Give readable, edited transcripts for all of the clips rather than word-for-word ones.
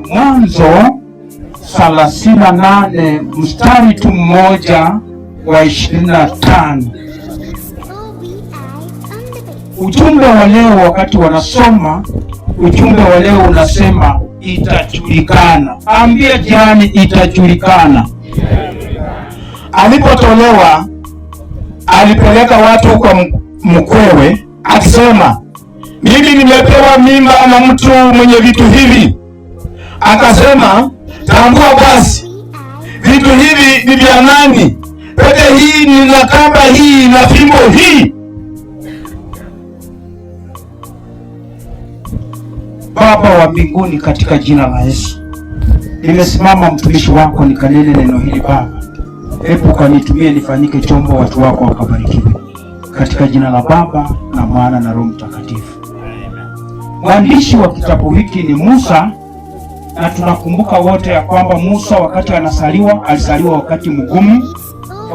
Mwanzo 38 mstari tu mmoja wa 25. Ujumbe wa leo, wakati wanasoma ujumbe wa leo unasema itajulikana. Ambia jirani, itajulikana. Alipotolewa alipeleka watu kwa mkwewe akisema, mimi nimepewa mimba na mtu mwenye vitu hivi. Akasema, tambua basi vitu hivi ni vya nani? Pete hii ni na kamba hii na fimbo hii. Baba wa mbinguni, katika jina la Yesu, nimesimama mtumishi wako nikanene neno hili Baba. Hebu kanitumie nifanyike chombo, watu wako wakabarikiwe, katika jina la Baba na Mwana na Roho Mtakatifu. Mwandishi wa kitabu hiki ni Musa, na tunakumbuka wote ya kwamba Musa wakati alisaliwa wakati mgumu,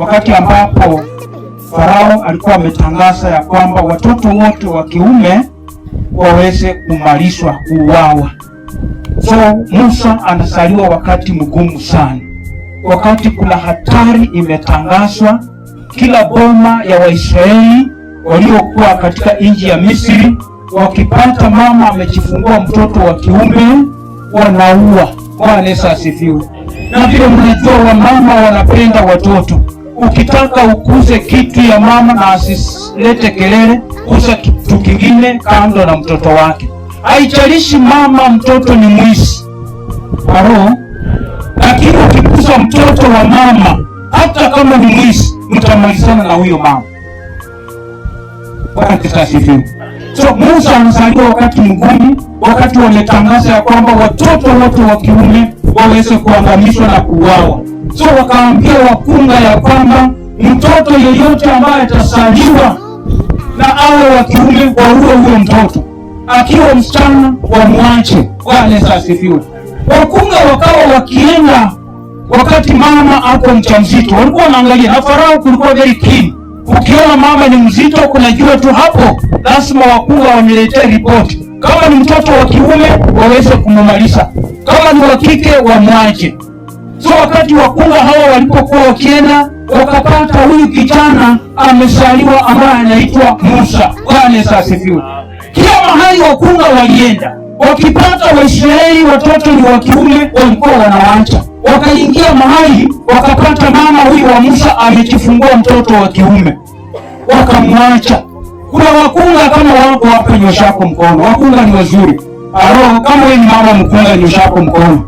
wakati ambapo Farao alikuwa ametangaza ya kwamba watoto wote wa kiume waweze kumalishwa, kuuawa. So Musa anasaliwa wakati mgumu sana, wakati kuna hatari imetangazwa. Kila boma ya Waisraeli waliokuwa katika nchi ya Misri, wakipata mama amejifungua mtoto wa kiume wanaua. Bwana Yesu asifiwe. Na vile mnajua wamama wanapenda watoto. Ukitaka ukuze kitu ya mama na asilete kelele, kuza kitu kingine kando na mtoto wake. Haijalishi mama mtoto ni mwizi roho, lakini ukikuza mtoto wa mama, hata kama ni mwizi, mtamalizana na huyo mama. Bwana Yesu asifiwe. So Musa anazaliwa wakati mgumu, wakati wametangaza ya kwamba watoto wote wa kiume waweze kuangamizwa na kuuawa. So wakaambia wakunga ya kwamba mtoto yeyote ambaye atasaliwa na awe wa kiume waue huyo mtoto, akiwa msichana wamwache. Bwana Yesu asifiwe. Wakunga wakawa wakienda wakati mama hapo mjamzito, walikuwa wanaangalia, na Farao kulikuwa very keen. Ukiona mama ni mzito, kunajua tu hapo lazima wakunga waniletee ripoti. Kama ni mtoto wa kiume waweze kumumaliza, kama ni wa kike wamwache. So wakati wakunga hawa walipokuwa wakienda, wakapata huyu kijana amesaliwa ambaye anaitwa Musa. Bwana Yesu asifiwe. Kila mahali wakunga walienda, wakipata Waisraeli watoto ni wa kiume walikuwa wanawaacha. Wakaingia mahali wakapata mama huyu wa Musa amejifungua mtoto wa kiume, wakamwacha. Kuna wakunga kama wako hapa, nyoshako mkono. Wakunga ni wazuri. Aro, kama wewe ni mama mkunga, nyoshako mkono.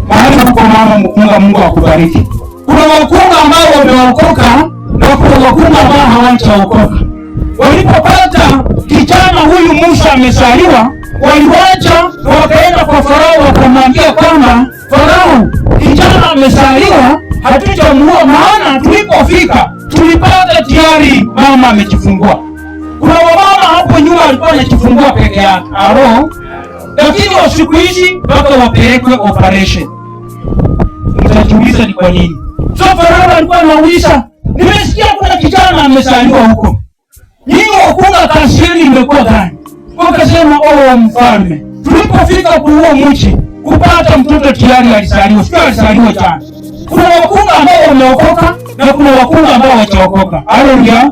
Mahali uko mama mkunga, Mungu akubariki. Kuna wakunga ambao wameokoka na kuna wakunga ambao hawajaokoka. Walipopata kijana huyu Musa amesaliwa, waliwacha wakaenda kwa Farao, wakamwambia kwamba Farao, kijana amesaliwa, hatujamuua, maana tulipofika tulipata tayari mama amejifungua. Kuna wamama hapo nyuma walikuwa wanajifungua peke yake aro, lakini wa siku hizi mpaka wapelekwe operation. Mtajiuliza ni kwa nini? So Farao alikuwa anauliza, nimesikia kuna kijana amesaliwa huko, nyinyi wakunga kazi yenu imekuwa gani? Wakasema, mfalme, tulipofika kuua mchi kupata mtoto tayari alisaliwa, sio alisaliwa jana. Kuna wakunga ambao wameokoka na kuna wakunga ambao hawajaokoka. Haleluya.